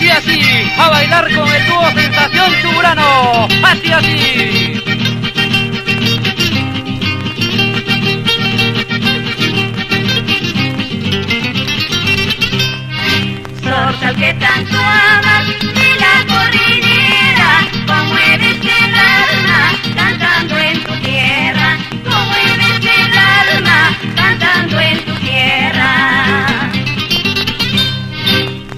así, así, a bailar con el dúo Sensación Tuburano, así, así. Zorzal que tanto amas de la cordillera, conmueves el alma cantando en tu tierra, conmueves el alma cantando en tu tierra.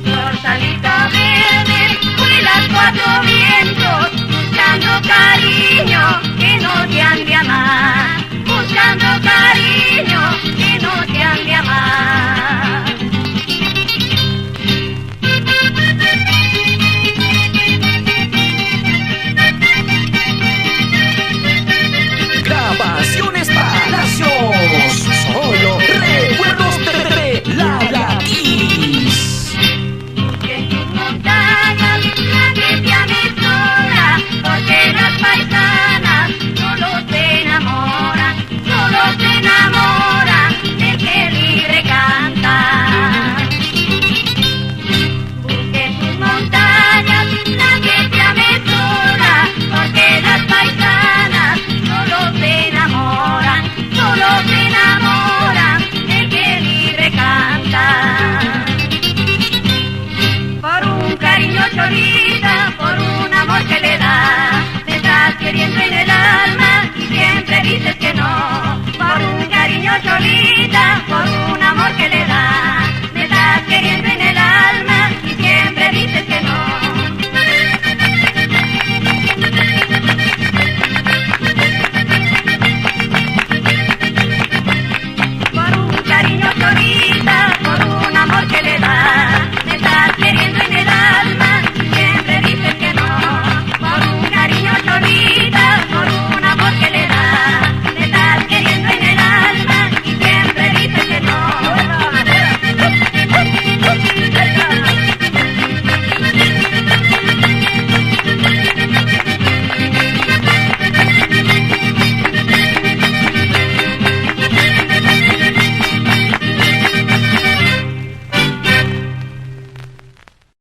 Zorzalito verde, vuelas cuatro vientos, buscando cariño que no te han de amar, buscando cariño que no te han de amar. Grabaciones Palacios, solo recuerdos de la Blaquis. En tus montañas la que te aventura, porque las paisanas solo te enamoran del que libre canta. Busca en tus montañas la que te aventura, porque las paisanas solo te enamoran del que libre canta. Por un cariño cholita, por un amor que le das, te estás queriendo en el alma y siempre dices que no. Por un cariño cholita.